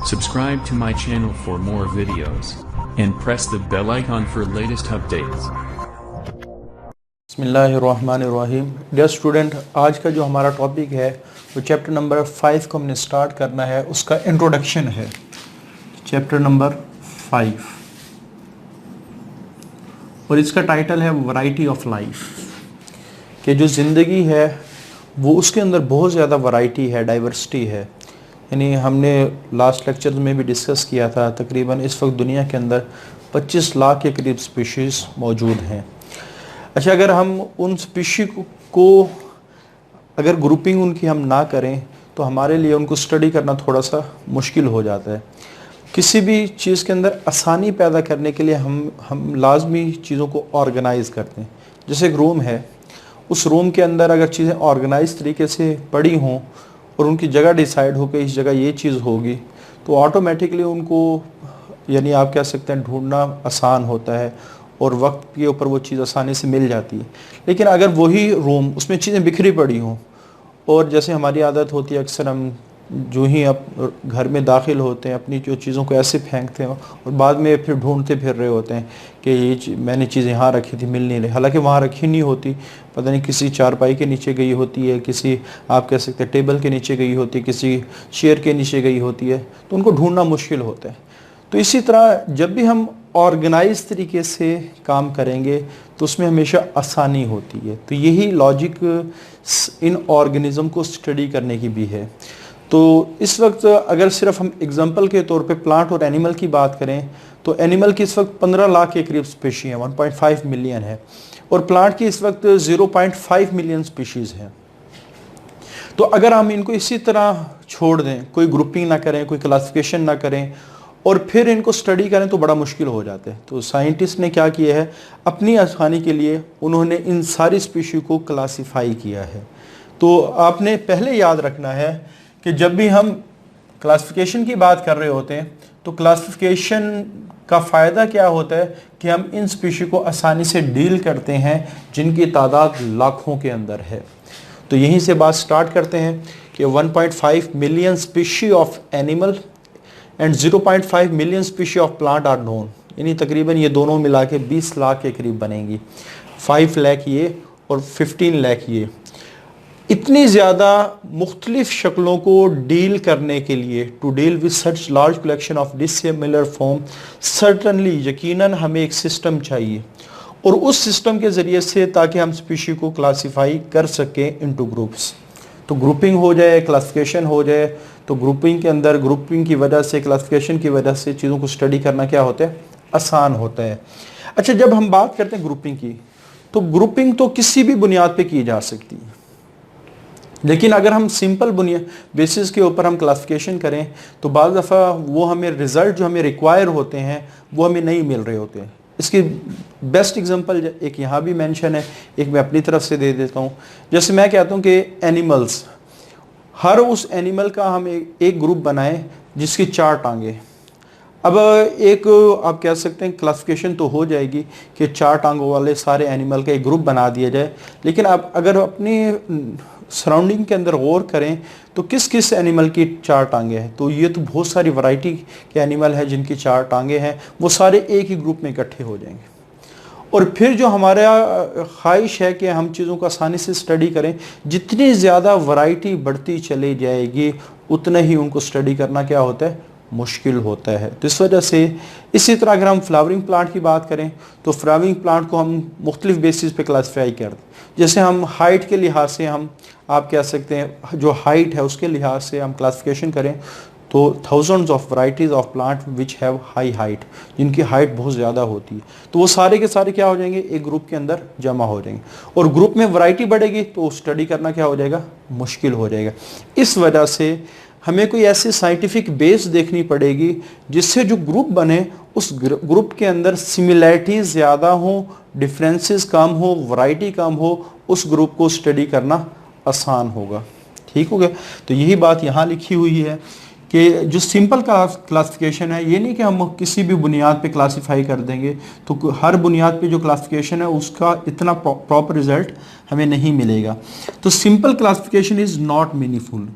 Subscribe to my channel for more videos and press the bell icon for latest updates. बिस्मिल्लाहिर्रहमानिर्रहीम। Dear student, आज का जो हमारा topic है वो चैप्टर नंबर 5 को हमने स्टार्ट करना है। उसका इंट्रोडक्शन है चैप्टर नंबर 5 और इसका टाइटल है वैरायटी ऑफ लाइफ। कि जो ज़िंदगी है वो उसके अंदर बहुत ज़्यादा वैरायटी है, डाइवर्सिटी है। यानी हमने लास्ट लेक्चर में भी डिस्कस किया था, तकरीबन इस वक्त दुनिया के अंदर 25 लाख के करीब स्पीशीज़ मौजूद हैं। अच्छा, अगर हम उन स्पीशीज़ को अगर ग्रुपिंग उनकी हम ना करें तो हमारे लिए उनको स्टडी करना थोड़ा सा मुश्किल हो जाता है। किसी भी चीज़ के अंदर आसानी पैदा करने के लिए हम लाजमी चीज़ों को ऑर्गेनाइज़ करते हैं। जैसे एक रूम है, उस रूम के अंदर अगर चीज़ें ऑर्गेनाइज तरीके से पड़ी हों और उनकी जगह डिसाइड हो कि इस जगह ये चीज़ होगी तो ऑटोमेटिकली उनको यानी आप कह सकते हैं ढूंढना आसान होता है और वक्त के ऊपर वो चीज़ आसानी से मिल जाती है। लेकिन अगर वही रूम उसमें चीज़ें बिखरी पड़ी हों और जैसे हमारी आदत होती है, अक्सर हम जो ही अब घर में दाखिल होते हैं अपनी जो चीज़ों को ऐसे फेंकते हैं और बाद में फिर ढूंढते फिर रहे होते हैं कि ये मैंने चीज़ें यहाँ रखी थी, मिल नहीं रही। हालांकि वहाँ रखी नहीं होती, पता नहीं किसी चारपाई के नीचे गई होती है, किसी आप कह सकते हैं टेबल के नीचे गई होती है, किसी चेयर के नीचे गई होती है, तो उनको ढूंढना मुश्किल होता है। तो इसी तरह जब भी हम ऑर्गेनाइज तरीके से काम करेंगे तो उसमें हमेशा आसानी होती है। तो यही लॉजिक इन ऑर्गेनिज़म को स्टडी करने की भी है। तो इस वक्त अगर सिर्फ हम एग्जांपल के तौर पे प्लांट और एनिमल की बात करें तो एनिमल की इस वक्त 15 लाख के करीब स्पीशी है, 1.5 मिलियन है, और प्लांट की इस वक्त 0.5 मिलियन स्पीशीज़ हैं। तो अगर हम इनको इसी तरह छोड़ दें, कोई ग्रुपिंग ना करें, कोई क्लासिफिकेशन ना करें और फिर इनको स्टडी करें तो बड़ा मुश्किल हो जाता है। तो साइंटिस्ट ने क्या किया है, अपनी आसानी के लिए उन्होंने इन सारी स्पीशी को क्लासीफाई किया है। तो आपने पहले याद रखना है कि जब भी हम क्लासिफिकेशन की बात कर रहे होते हैं तो क्लासिफिकेशन का फ़ायदा क्या होता है कि हम इन स्पीशी को आसानी से डील करते हैं जिनकी तादाद लाखों के अंदर है। तो यहीं से बात स्टार्ट करते हैं कि 1.5 million species of animal and 0.5 million species of plant are known. यानी तकरीबन ये दोनों मिला के 20 लाख के करीब बनेंगी। 5 लाख ये और 15 लाख ये। इतनी ज़्यादा मुख्तलिफ शक्लों को डील करने के लिए, to deal with such large collection of dissimilar form, certainly यकीनन हमें एक सिस्टम चाहिए और उस सिस्टम के ज़रिए से ताकि हम स्पीशी को क्लासीफाई कर सकें इनटू ग्रुप्स। तो ग्रुपिंग हो जाए, क्लासिफिकेशन हो जाए, तो ग्रुपिंग के अंदर ग्रुपिंग की वजह से, क्लासिफिकेशन की वजह से चीज़ों को स्टडी करना क्या होता है, आसान होता है। अच्छा, जब हम बात करते हैं ग्रुपिंग की तो ग्रुपिंग तो किसी भी बुनियाद पे की जा सकती है, लेकिन अगर हम सिंपल बुनियाद बेसिस के ऊपर हम क्लासिफिकेशन करें तो बाज़ दफ़ा वो हमें रिज़ल्ट जो हमें रिक्वायर होते हैं वो हमें नहीं मिल रहे होते हैं। इसकी बेस्ट एग्जांपल एक यहाँ भी मेंशन है, एक मैं अपनी तरफ से दे देता हूँ। जैसे मैं कहता हूँ कि एनिमल्स, हर उस एनिमल का हम एक ग्रुप बनाएं जिसकी 4 टांगें। अब एक आप कह सकते हैं क्लासिफिकेशन तो हो जाएगी कि 4 टांगों वाले सारे एनिमल का एक ग्रुप बना दिया जाए, लेकिन आप अगर अपनी सराउंडिंग के अंदर गौर करें तो किस किस एनिमल की 4 टांगें हैं, तो ये तो बहुत सारी वैरायटी के एनिमल हैं जिनकी 4 टांगें हैं, वो सारे एक ही ग्रुप में इकट्ठे हो जाएंगे। और फिर जो हमारा ख्वाहिश है कि हम चीज़ों को आसानी से स्टडी करें, जितनी ज़्यादा वैरायटी बढ़ती चली जाएगी उतना ही उनको स्टडी करना क्या होता है, मुश्किल होता है। तो इस वजह से इसी तरह अगर हम फ्लावरिंग प्लांट की बात करें तो फ्लावरिंग प्लांट को हम मुख्तलिफ बेसिस पे क्लासीफाई करते हैं। जैसे हम हाइट के लिहाज से हम आप कह सकते हैं जो हाइट है उसके लिहाज से हम क्लासिफिकेशन करें तो thousands of varieties of plant which have high height, जिनकी हाइट बहुत ज़्यादा होती है, तो वो सारे के सारे क्या हो जाएंगे, एक ग्रुप के अंदर जमा हो जाएंगे। और ग्रुप में वैरायटी बढ़ेगी तो स्टडी करना क्या हो जाएगा, मुश्किल हो जाएगा। इस वजह से हमें कोई ऐसी साइंटिफिक बेस देखनी पड़ेगी जिससे जो ग्रुप बने उस ग्रुप के अंदर सिमिलैरिटीज़ ज़्यादा हो, डिफरेंसेस कम हो, वैरायटी कम हो, उस ग्रुप को स्टडी करना आसान होगा। ठीक हो गया। तो यही बात यहाँ लिखी हुई है कि जो सिंपल क्लासिफिकेशन है, ये नहीं कि हम किसी भी बुनियाद पे क्लासिफाई कर देंगे तो हर बुनियाद पे जो क्लासिफिकेशन है उसका इतना प्रॉपर रिजल्ट हमें नहीं मिलेगा। तो simple classification is not meaningful.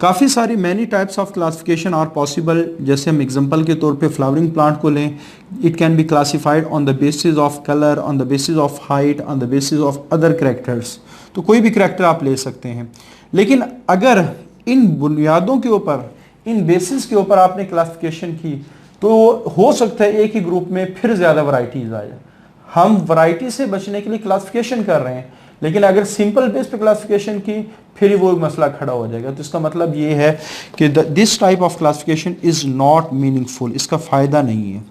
काफ़ी सारी many types of classification are possible. जैसे हम एग्जांपल के तौर पे फ्लावरिंग प्लांट को लें, it can be classified on the basis of colour, on the basis of height, on the basis of other characters. तो कोई भी कैरेक्टर आप ले सकते हैं, लेकिन अगर इन बुनियादों के ऊपर, इन बेसिस के ऊपर आपने क्लासिफिकेशन की तो हो सकता है एक ही ग्रुप में फिर ज़्यादा वैरायटीज़ आ जाए। हम वैरायटी से बचने के लिए क्लासिफिकेशन कर रहे हैं, लेकिन अगर सिंपल बेस पे क्लासिफिकेशन की फिर वो मसला खड़ा हो जाएगा। तो इसका मतलब ये है कि this type of classification is not meaningful, इसका फ़ायदा नहीं है,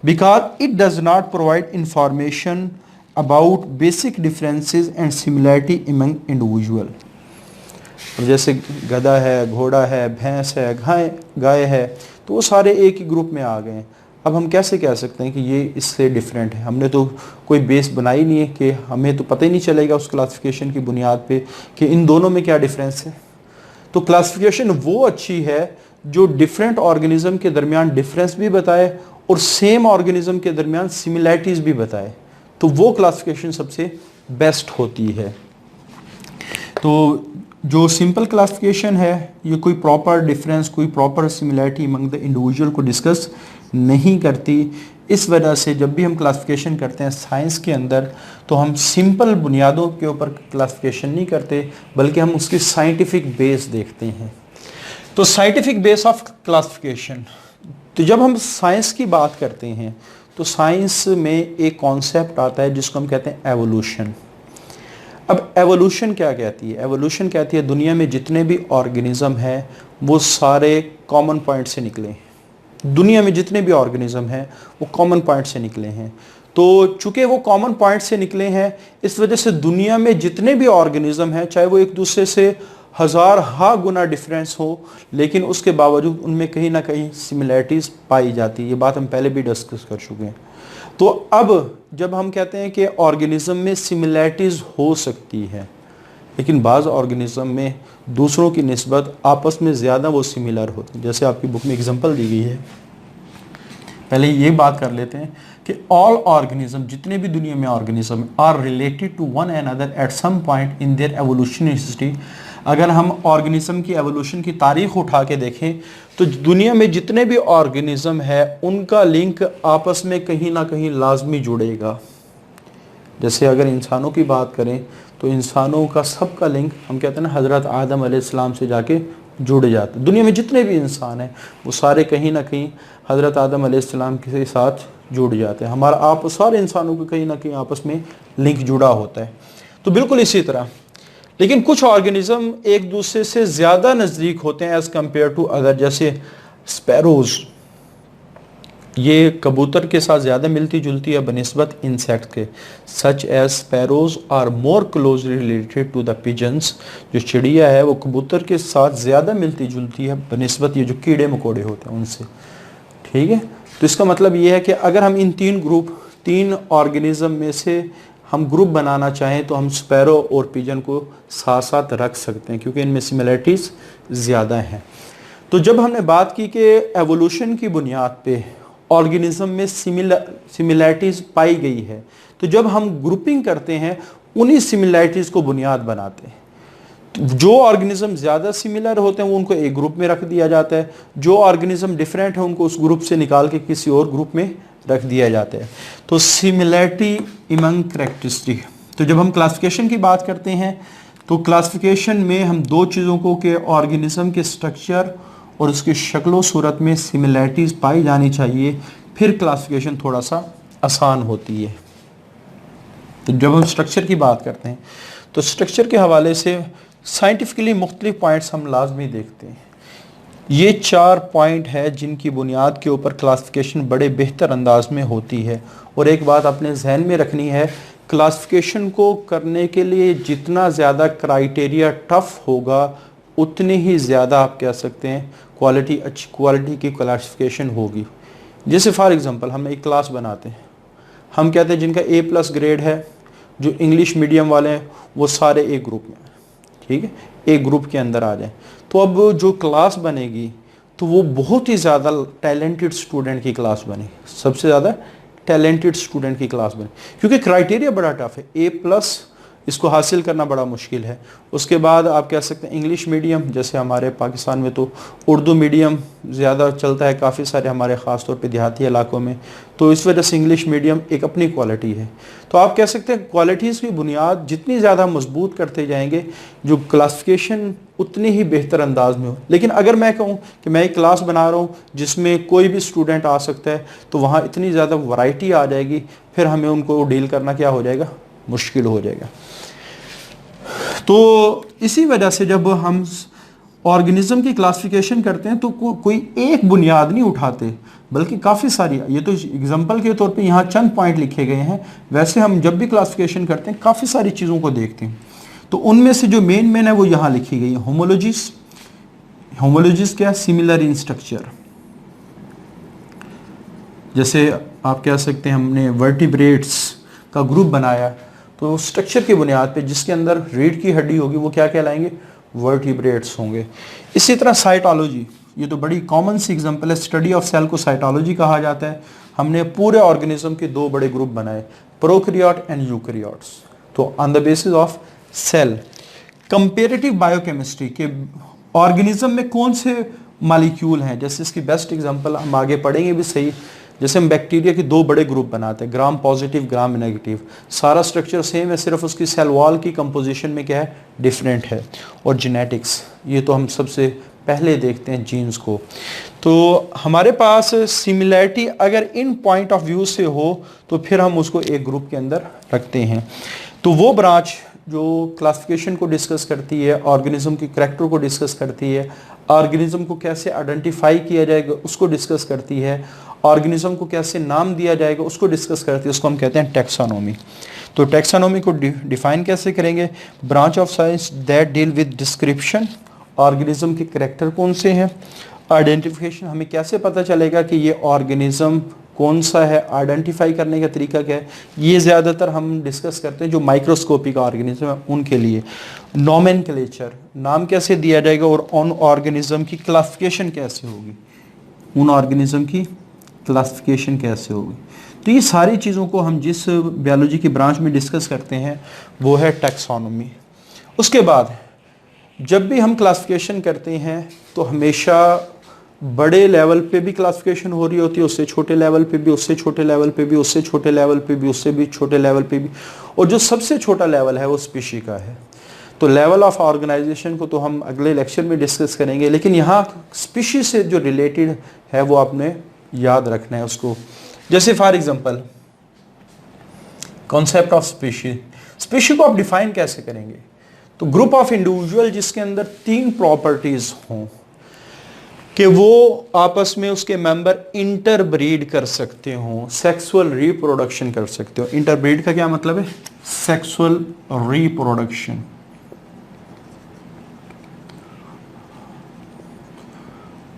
because it does not provide information about basic differences and similarity among individual. जैसे गधा है, घोड़ा है, भैंस है, गाय है, तो वो सारे एक ही ग्रुप में आ गए हैं। अब हम कैसे कह सकते हैं कि ये इससे डिफरेंट है? हमने तो कोई बेस बनाई नहीं है, कि हमें तो पता ही नहीं चलेगा उस क्लासिफिकेशन की बुनियाद पे कि इन दोनों में क्या डिफरेंस है। तो क्लासिफिकेशन वो अच्छी है जो डिफरेंट ऑर्गेनिज्म के दरमियान डिफरेंस भी बताए और सेम ऑर्गेनिज्म के दरमियान सिमिलैरिटीज़ भी बताए, तो वो क्लासिफिकेशन सबसे बेस्ट होती है। तो जो सिंपल क्लासिफिकेशन है ये कोई प्रॉपर डिफरेंस, कोई proper similarity among the individual को डिस्कस नहीं करती। इस वजह से जब भी हम क्लासिफिकेशन करते हैं साइंस के अंदर, तो हम सिंपल बुनियादों के ऊपर क्लासिफिकेशन नहीं करते, बल्कि हम उसकी साइंटिफिक बेस देखते हैं। तो साइंटिफिक बेस ऑफ क्लासिफिकेशन, तो जब हम साइंस की बात करते हैं तो साइंस में एक कॉन्सेप्ट आता है जिसको हम कहते हैं एवोल्यूशन। अब एवोल्यूशन क्या कहती है? एवोल्यूशन कहती है दुनिया में जितने भी ऑर्गेनिज्म हैं वो सारे कॉमन पॉइंट से निकले हैं। दुनिया में जितने भी ऑर्गेनिज्म हैं वो कॉमन पॉइंट से निकले हैं। तो चूंकि वो कॉमन पॉइंट से निकले हैं, इस वजह से दुनिया में जितने भी ऑर्गेनिज्म हैं, चाहे वो एक दूसरे से हज़ार गुना डिफरेंस हो, लेकिन उसके बावजूद उनमें कहीं ना कहीं सिमिलैरिटीज़ पाई जाती है। ये बात हम पहले भी डिस्कस कर चुके हैं। तो अब जब हम कहते हैं कि ऑर्गेनिज्म में सिमिलैरिटीज़ हो सकती है, लेकिन बाज़ ऑर्गेनिज्म में दूसरों की निस्बत आपस में ज़्यादा वो सिमिलर होती है। जैसे आपकी बुक में एग्जांपल दी गई है, पहले ये बात कर लेते हैं कि ऑल ऑर्गेनिज्म, जितने भी दुनिया में organism are related to one and other at some point in their evolutionary history. अगर हम ऑर्गेनिज्म की एवोल्यूशन की तारीख उठा के देखें तो दुनिया में जितने भी ऑर्गेनिज्म है उनका लिंक आपस में कहीं ना कहीं लाजमी जुड़ेगा। जैसे अगर इंसानों की बात करें तो इंसानों का सबका लिंक हम कहते हैं ना हज़रत आदम अलैहिस्सलाम से जाके जुड़ जाते हैं। दुनिया में जितने भी इंसान हैं वो सारे कहीं ना कहीं हज़रत आदम अलैहिस्सलाम के साथ जुड़ जाते हैं। हमारा आप सारे इंसानों को कहीं ना कहीं आपस में लिंक जुड़ा होता है। तो बिल्कुल इसी तरह, लेकिन कुछ ऑर्गेनिज्म एक दूसरे से ज़्यादा नज़दीक होते हैं एज़ कम्पेयर टू अदर। जैसे स्पैरोज़, ये कबूतर के साथ ज़्यादा मिलती जुलती है बनिस्बत इंसेक्ट के। Such as sparrows are more closely related to the pigeons. जो चिड़िया है वो कबूतर के साथ ज़्यादा मिलती जुलती है बनिस्बत ये जो कीड़े मकोड़े होते हैं उनसे। ठीक है, तो इसका मतलब ये है कि अगर हम इन तीन ऑर्गेनिज्म में से हम ग्रुप बनाना चाहें तो हम स्पैरो और पिजन को साथ साथ रख सकते हैं, क्योंकि इनमें सिमिलैरिटीज़ ज़्यादा हैं। तो जब हमने बात की कि एवोल्यूशन की बुनियाद पे ऑर्गेनिज्म में सिमिलैरिटीज़ पाई गई है, तो जब हम ग्रुपिंग करते हैं उन्हीं सिमिलैरिटीज़ को बुनियाद बनाते हैं। जो ऑर्गेनिज्म ज़्यादा सिमिलर होते हैं वो उनको एक ग्रुप में रख दिया जाता है, जो ऑर्गेनिज्म डिफरेंट है उनको उस ग्रुप से निकाल के किसी और ग्रुप में रख दिया जाता है। तो सिमिलैरिटी अमंग कैरेक्टरिस्टिक। तो जब हम क्लासिफिकेशन की बात करते हैं तो क्लासिफिकेशन में हम दो चीज़ों को कि ऑर्गेनिज्म के स्ट्रक्चर और उसकी शक्ल सूरत में सिमिलैरिटीज़ पाई जानी चाहिए, फिर क्लासिफिकेशन थोड़ा सा आसान होती है। तो जब हम स्ट्रक्चर की बात करते हैं तो स्ट्रक्चर के हवाले से साइंटिफिकली मुख्तलिफ पॉइंट्स हम लाजमी देखते हैं। ये 4 पॉइंट है जिनकी बुनियाद के ऊपर क्लासिफिकेशन बड़े बेहतर अंदाज में होती है। और एक बात अपने जहन में रखनी है, क्लासिफिकेशन को करने के लिए जितना ज़्यादा क्राइटेरिया टफ होगा उतनी ही ज़्यादा आप कह सकते हैं अच्छी क्वालिटी की क्लासिफिकेशन होगी। जैसे फॉर एग्ज़ाम्पल हम एक क्लास बनाते हैं, हम कहते हैं जिनका A+ ग्रेड है, जो इंग्लिश मीडियम वाले हैं वो सारे एक ग्रुप में, ठीक है, एक ग्रुप के अंदर आ जाएं। तो अब जो क्लास बनेगी तो वो बहुत ही ज़्यादा टैलेंटेड स्टूडेंट की क्लास बनेगी, सबसे ज़्यादा टैलेंटेड स्टूडेंट की क्लास बने, क्योंकि क्राइटेरिया बड़ा टफ है। A+ इसको हासिल करना बड़ा मुश्किल है। उसके बाद आप कह सकते हैं इंग्लिश मीडियम, जैसे हमारे पाकिस्तान में तो उर्दू मीडियम ज़्यादा चलता है काफ़ी सारे हमारे ख़ास तौर पे देहाती इलाकों में, तो इस वजह से इंग्लिश मीडियम एक अपनी क्वालिटी है। तो आप कह सकते हैं क्वालिटीज़ की बुनियाद जितनी ज़्यादा मजबूत करते जाएंगे, जो क्लासिफिकेशन उतनी ही बेहतर अंदाज में हो। लेकिन अगर मैं कहूँ कि मैं एक क्लास बना रहा हूँ जिसमें कोई भी स्टूडेंट आ सकता है, तो वहाँ इतनी ज़्यादा वैरायटी आ जाएगी, फिर हमें उनको डील करना क्या हो जाएगा, मुश्किल हो जाएगा। तो इसी वजह से जब हम ऑर्गेनिज्म की क्लासिफिकेशन करते हैं तो कोई एक बुनियाद नहीं उठाते, बल्कि काफ़ी सारी, ये तो एग्जांपल के तौर पे यहाँ चंद पॉइंट लिखे गए हैं, वैसे हम जब भी क्लासिफिकेशन करते हैं काफ़ी सारी चीज़ों को देखते हैं। तो उनमें से जो मेन है वो यहाँ लिखी गई है। होमोलॉजीज, होमोलॉजीज क्या, सिमिलर इन स्ट्रक्चर। जैसे आप कह सकते हैं हमने वर्टिब्रेट्स का ग्रुप बनाया, तो स्ट्रक्चर की बुनियाद पे जिसके अंदर रीढ़ की हड्डी होगी वो क्या कहलाएंगे, वर्टिब्रेट्स होंगे। इसी तरह साइटोलॉजी, ये तो बड़ी कॉमन सी एग्जांपल है, स्टडी ऑफ सेल को साइटोलॉजी कहा जाता है। हमने पूरे ऑर्गेनिज्म के दो बड़े ग्रुप बनाए, प्रोकैरियोट एंड यूकैरियोट्स, तो on the basis of cell. Comparative biochemistry के ऑर्गेनिज्म में कौन से मॉलिक्यूल हैं, जैसे इसकी बेस्ट एग्जांपल हम आगे पढ़ेंगे भी सही, जैसे हम बैक्टीरिया के दो बड़े ग्रुप बनाते हैं, ग्राम पॉजिटिव ग्राम नेगेटिव, सारा स्ट्रक्चर सेम है, सिर्फ उसकी सेल वॉल की कंपोजिशन में क्या है, डिफरेंट है। और जेनेटिक्स, ये तो हम सबसे पहले देखते हैं जीन्स को। तो हमारे पास सिमिलैरिटी अगर इन पॉइंट ऑफ व्यू से हो तो फिर हम उसको एक ग्रुप के अंदर रखते हैं। तो वो ब्रांच जो क्लासिफिकेशन को डिस्कस करती है, ऑर्गेनिज्म की करैक्टर को डिस्कस करती है, ऑर्गेनिज्म को कैसे आइडेंटिफाई किया जाएगा उसको डिस्कस करती है, ऑर्गेनिज्म को कैसे नाम दिया जाएगा उसको डिस्कस करती है, उसको हम कहते हैं टैक्सोनॉमी। तो टैक्सोनॉमी को डिफाइन कैसे करेंगे, branch of science that deal with description, organism के करैक्टर कौन से हैं, आइडेंटिफिकेशन, हमें कैसे पता चलेगा कि ये ऑर्गेनिज्म कौन सा है, आइडेंटिफाई करने का तरीका क्या है, ये ज़्यादातर हम डिस्कस करते हैं जो माइक्रोस्कोपिक ऑर्गेनिज्म है उनके लिए। नोमेनक्लेचर, नाम कैसे दिया जाएगा, और उन ऑर्गेनिज्म की क्लासिफिकेशन कैसे होगी, उन ऑर्गेनिज्म की क्लासिफिकेशन कैसे होगी। तो ये सारी चीज़ों को हम जिस बायोलॉजी की ब्रांच में डिस्कस करते हैं वो है टैक्सोनॉमी। उसके बाद जब भी हम क्लासिफिकेशन करते हैं तो हमेशा बड़े लेवल पे भी क्लासिफिकेशन हो रही होती है, उससे छोटे लेवल पे भी, उससे छोटे लेवल पे भी, उससे छोटे लेवल पे भी, उससे भी छोटे लेवल पे भी, और जो सबसे छोटा लेवल है वो स्पीशी का है। तो लेवल ऑफ ऑर्गेनाइजेशन को तो हम अगले लेक्चर में डिस्कस करेंगे, लेकिन यहाँ स्पीशी से जो रिलेटेड है वो आपने याद रखना है उसको। जैसे for example concept of species, species को आप डिफाइन कैसे करेंगे, तो ग्रुप ऑफ इंडिविजुअल जिसके अंदर तीन प्रॉपर्टीज हों कि वो आपस में उसके मेंबर इंटरब्रीड कर सकते हो, सेक्सुअल रिप्रोडक्शन कर सकते हो। इंटरब्रीड का क्या मतलब है, सेक्सुअल रिप्रोडक्शन।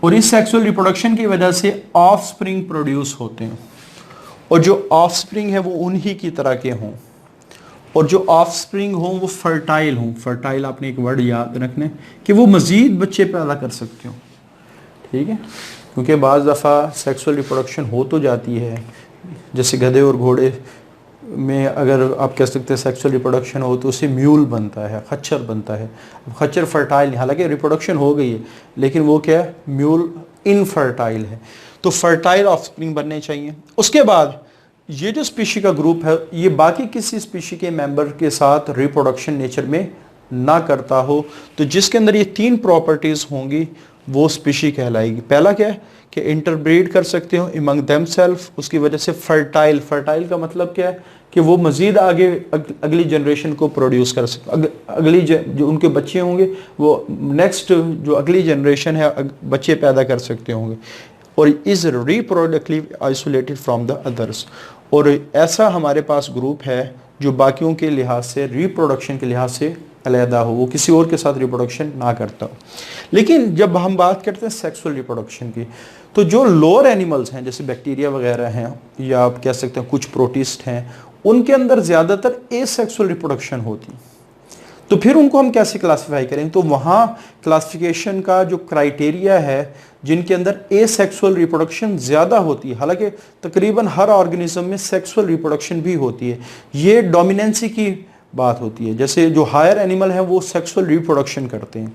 और इस सेक्सुअल रिप्रोडक्शन की वजह से ऑफस्प्रिंग प्रोड्यूस होते हैं, और जो ऑफस्प्रिंग है वो उन्हीं की तरह के हों, और जो ऑफस्प्रिंग हो वो फर्टाइल हों। फर्टाइल आपने एक वर्ड याद रखना है कि वो मजीद बच्चे पैदा कर सकते हो, ठीक है, क्योंकि बाज़ दफ़ा सेक्सुअल रिप्रोडक्शन हो तो जाती है, जैसे गधे और घोड़े में अगर आप कह सकते हैं सेक्सुअल रिप्रोडक्शन हो तो उससे म्यूल बनता है, खच्चर बनता है। खच्चर फर्टाइल नहीं, हालांकि रिप्रोडक्शन हो गई है लेकिन वो क्या है, म्यूल इनफर्टाइल है। तो फर्टाइल ऑफस्प्रिंग बनने चाहिए। उसके बाद ये जो स्पीशी का ग्रुप है ये बाकी किसी स्पीशी के मेंबर के साथ रिप्रोडक्शन नेचर में ना करता हो, तो जिसके अंदर ये तीन प्रॉपर्टीज होंगी वो स्पीशी कहलाएगी। पहला क्या है कि इंटरब्रीड कर सकते हो इमंग देमसेल्फ, उसकी वजह से फर्टाइल, फर्टाइल का मतलब क्या है कि वो मजीद आगे अगली जनरेशन को प्रोड्यूस कर सकते, अगली जो उनके बच्चे होंगे वो नेक्स्ट जो अगली जनरेशन है बच्चे पैदा कर सकते होंगे, और is reproductively isolated from the others. और ऐसा हमारे पास ग्रुप है जो बाकियों के लिहाज से, रिप्रोडक्शन के लिहाज से अलहदा हो, वो किसी और के साथ रिप्रोडक्शन ना करता हो। लेकिन जब हम बात करते हैं सेक्सुअल रिप्रोडक्शन की, तो जो लोअर एनिमल्स हैं जैसे बैक्टीरिया वगैरह हैं, या आप कह सकते हैं कुछ प्रोटिस्ट हैं, उनके अंदर ज़्यादातर एसेक्सुअल रिप्रोडक्शन होती। तो फिर उनको हम कैसे क्लासिफाई करें, तो वहाँ क्लासिफिकेशन का जो क्राइटेरिया है जिनके अंदर एसेक्सुअल रिप्रोडक्शन ज़्यादा होती है, हालांकि तकरीबन हर ऑर्गेनिज्म में सेक्सुअल रिप्रोडक्शन भी होती है, ये डोमिनेंसी की बात होती है। जैसे जो हायर एनिमल है वो सेक्सुअल रिप्रोडक्शन करते हैं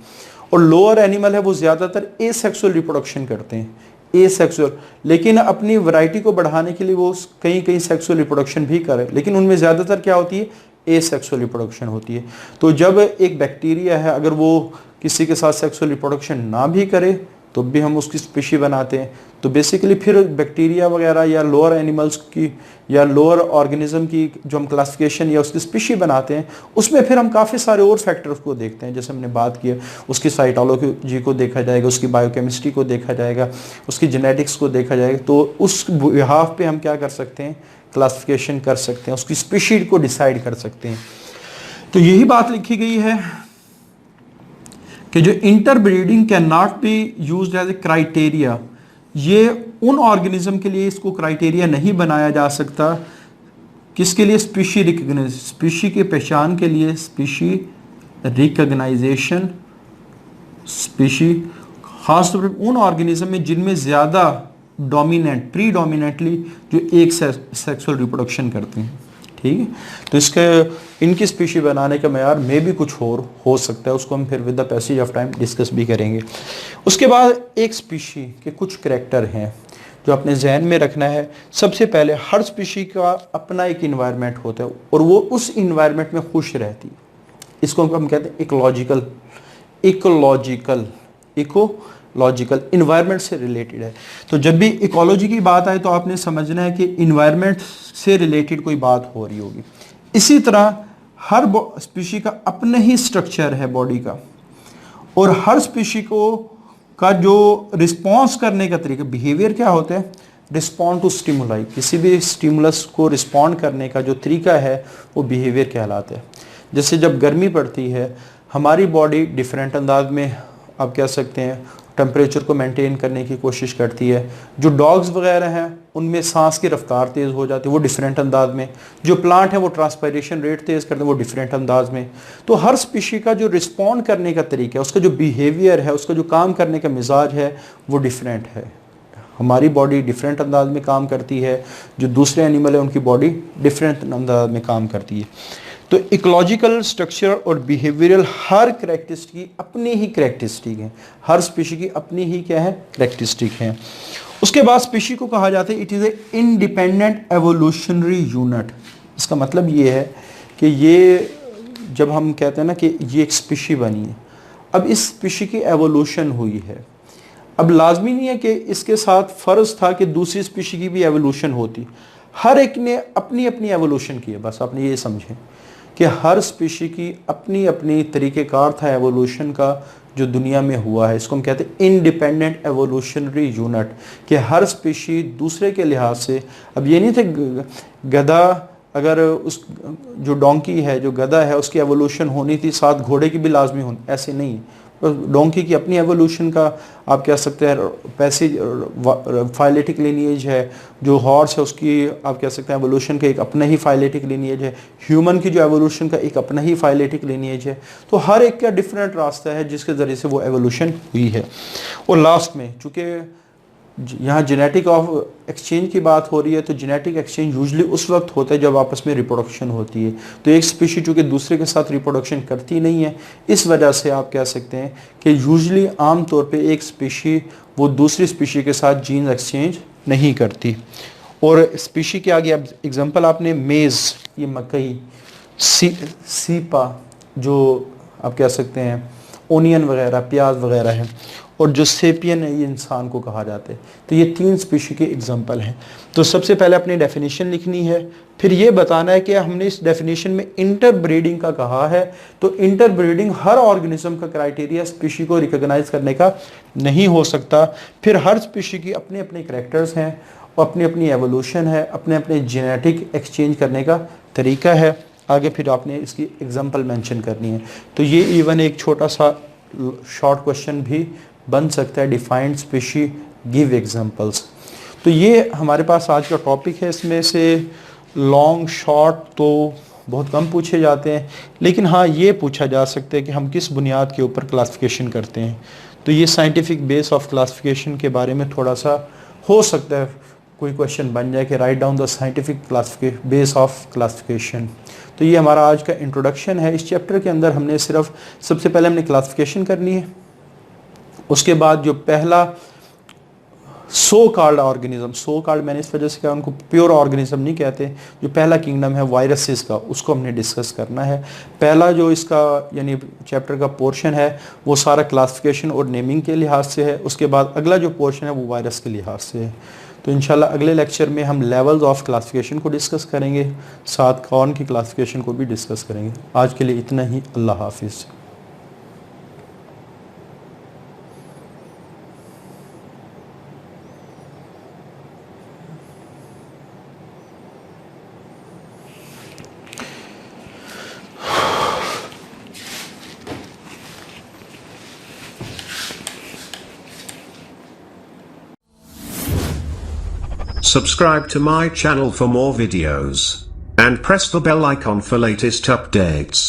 और लोअर एनिमल है वो ज़्यादातर एसेक्सुअल रिप्रोडक्शन करते हैं, एसेक्सुअल, लेकिन अपनी वैरायटी को बढ़ाने के लिए वो कहीं कहीं सेक्सुअल रिप्रोडक्शन भी करे, लेकिन उनमें ज़्यादातर क्या होती है, एसेक्सुअल रिप्रोडक्शन होती है। तो जब एक बैक्टीरिया है अगर वो किसी के साथ सेक्सुअल रिप्रोडक्शन ना भी करे तो भी हम उसकी स्पीशी बनाते हैं। तो बेसिकली फिर बैक्टीरिया वगैरह या लोअर एनिमल्स की या लोअर ऑर्गेनिज्म की जो हम क्लासिफिकेशन या उसकी स्पीशी बनाते हैं उसमें फिर हम काफ़ी सारे और फैक्टर्स को देखते हैं। जैसे हमने बात की उसकी साइटोलॉजी को देखा जाएगा, उसकी बायोकेमिस्ट्री को देखा जाएगा, उसकी जेनेटिक्स को देखा जाएगा। तो उस बिहाफ पे हम क्या कर सकते हैं, क्लासिफिकेशन कर सकते हैं, उसकी स्पीशीज को डिसाइड कर सकते हैं। तो यही बात लिखी गई है कि जो interbreeding can not be used as a criteria, ये उन ऑर्गेनिज्म के लिए इसको क्राइटेरिया नहीं बनाया जा सकता। किसके लिए, स्पीशी रिकग्नाइज, स्पीशी की पहचान के लिए, स्पीशी रिकग्नाइजेशन, स्पीशी खासतौर पर उन ऑर्गेनिज्म में जिनमें ज़्यादा डोमिनेंट प्रीडोमिनेंटली जो एक सेक्सुअल रिप्रोडक्शन करते हैं। ठीक है, तो इसके इनकी स्पीशी बनाने का मेयार में भी कुछ और हो सकता है, उसको हम फिर with the passage of time discuss भी करेंगे। उसके बाद एक स्पीशी के कुछ करैक्टर हैं जो अपने जहन में रखना है। सबसे पहले हर स्पीशी का अपना एक इन्वायरमेंट होता है और वो उस इन्वायरमेंट में खुश रहती है। इसको हम कहते हैं इकोलॉजिकल इन्वायरमेंट से रिलेटेड है। तो जब भी इकोलॉजी की बात आए तो आपने समझना है कि इन्वायरमेंट से रिलेटेड कोई बात हो रही होगी। इसी तरह हर स्पीशी का अपना ही स्ट्रक्चर है बॉडी का, और हर स्पीशी को का जो रिस्पॉन्स करने का तरीका, बिहेवियर क्या होता है, रिस्पॉन्ड टू स्टिमुलाई, किसी भी स्टिमुलस को रिस्पॉन्ड करने का जो तरीका है वो बिहेवियर कहलाता है। जैसे जब गर्मी पड़ती है हमारी बॉडी डिफरेंट अंदाज में आप कह सकते हैं टेम्परेचर को मेंटेन करने की कोशिश करती है। जो डॉग्स वगैरह हैं उनमें सांस की रफ्तार तेज़ हो जाती है, वो डिफरेंट अंदाज में। जो प्लांट है वो ट्रांसपायरेशन रेट तेज़ करते हैं, वो डिफरेंट अंदाज में। तो हर स्पीशी का जो रिस्पॉन्ड करने का तरीका है, उसका जो बिहेवियर है, उसका जो काम करने का मिजाज है वो डिफरेंट है। हमारी बॉडी डिफरेंट अंदाज में काम करती है, जो दूसरे एनिमल है उनकी बॉडी डिफरेंट अंदाज में काम करती है। तो इकोलॉजिकल स्ट्रक्चर और बिहेवियरल हर कैरेक्टरिस्टिक की अपनी ही कैरेक्टरिस्टिक है, हर स्पीशी की अपनी ही क्या है, कैरेक्टरिस्टिक है। उसके बाद स्पीशी को कहा जाता है it is a independent evolutionary unit. इसका मतलब ये है कि ये जब हम कहते हैं ना कि ये एक स्पीशी बनी है, अब इस स्पीशी की एवोल्यूशन हुई है। अब लाजमी नहीं है कि इसके साथ फ़र्ज था कि दूसरी स्पीशी की भी एवोल्यूशन होती, हर एक ने अपनी अपनी एवोल्यूशन की है। बस आपने ये समझें कि हर स्पीशी की अपनी अपनी तरीक़ेकार था एवोल्यूशन का जो दुनिया में हुआ है। इसको हम कहते हैं इंडिपेंडेंट एवोल्यूशनरी यूनिट, कि हर स्पीशी दूसरे के लिहाज से। अब ये नहीं थे गधा, अगर उस जो डोंकी है, जो गधा है, उसकी एवोल्यूशन होनी थी, साथ घोड़े की भी लाजमी होनी, ऐसे नहीं। डोंकी की अपनी एवोल्यूशन का आप कह सकते हैं पैसेज फाइलेटिक लिनिएज है। जो हॉर्स है उसकी आप कह सकते हैं एवोल्यूशन का एक अपना ही फाइलेटिक लिनिएज है। ह्यूमन की जो एवोल्यूशन का एक अपना ही फाइलेटिक लिनिएज है। तो हर एक का डिफरेंट रास्ता है जिसके ज़रिए से वो एवोल्यूशन हुई है। और लास्ट में चूँकि यहाँ जेनेटिक ऑफ एक्सचेंज की बात हो रही है, तो जेनेटिक एक्सचेंज यूजली उस वक्त होता है जब आपस में रिप्रोडक्शन होती है। तो एक स्पीशी चूँकि दूसरे के साथ रिप्रोडक्शन करती नहीं है, इस वजह से आप कह सकते हैं कि यूजली आम तौर पे एक स्पीशी वो दूसरी स्पीशी के साथ जीन एक्सचेंज नहीं करती। और स्पीशी के आगे एग्जांपल आपने मेज़, ये मकई, सीपा जो आप कह सकते हैं ओनियन वगैरह, प्याज वगैरह है, और जो सेपियन है ये इंसान को कहा जाता है। तो ये 3 स्पीशी के एग्जांपल हैं। तो सबसे पहले अपनी डेफिनेशन लिखनी है, फिर ये बताना है कि हमने इस डेफिनेशन में इंटरब्रीडिंग का कहा है। तो इंटरब्रीडिंग हर ऑर्गेनिज्म का क्राइटेरिया स्पीशी को रिकॉग्नाइज करने का नहीं हो सकता। फिर हर स्पीशी की अपने अपने करैक्टर्स हैं और अपनी अपनी एवोल्यूशन है, अपने अपने जेनेटिक एक्सचेंज करने का तरीका है। आगे फिर आपने इसकी एग्जांपल मेंशन करनी है। तो ये इवन एक छोटा सा शॉर्ट क्वेश्चन भी बन सकता है, डिफाइंड स्पीशी गिव एग्जांपल्स। तो ये हमारे पास आज का टॉपिक है। इसमें से लॉन्ग शॉर्ट तो बहुत कम पूछे जाते हैं, लेकिन हाँ ये पूछा जा सकता है कि हम किस बुनियाद के ऊपर क्लासिफिकेशन करते हैं। तो ये साइंटिफिक बेस ऑफ क्लासिफिकेशन के बारे में थोड़ा सा हो सकता है कोई क्वेश्चन बन जाए कि write down the scientific base of classification. तो ये हमारा आज का इंट्रोडक्शन है। इस चैप्टर के अंदर हमने सिर्फ सबसे पहले हमने क्लासिफिकेशन करनी है, उसके बाद जो पहला so called organism, so called मैंने इस वजह से कहा, उनको प्योर ऑर्गेनिज्म नहीं कहते, जो पहला किंगडम है वायरसेस का, उसको हमने डिस्कस करना है। पहला जो इसका यानी चैप्टर का पोर्शन है वो सारा क्लासिफिकेशन और नेमिंग के लिहाज से है। उसके बाद अगला जो पोर्शन है वो वायरस के लिहाज से है। तो इंशाल्लाह अगले लेक्चर में हम लेवल्स ऑफ क्लासिफिकेशन को डिस्कस करेंगे, साथ कौन की क्लासिफिकेशन को भी डिस्कस करेंगे। आज के लिए इतना ही। अल्लाह हाफिज़। Subscribe to my channel for more videos, and press the bell icon for latest updates.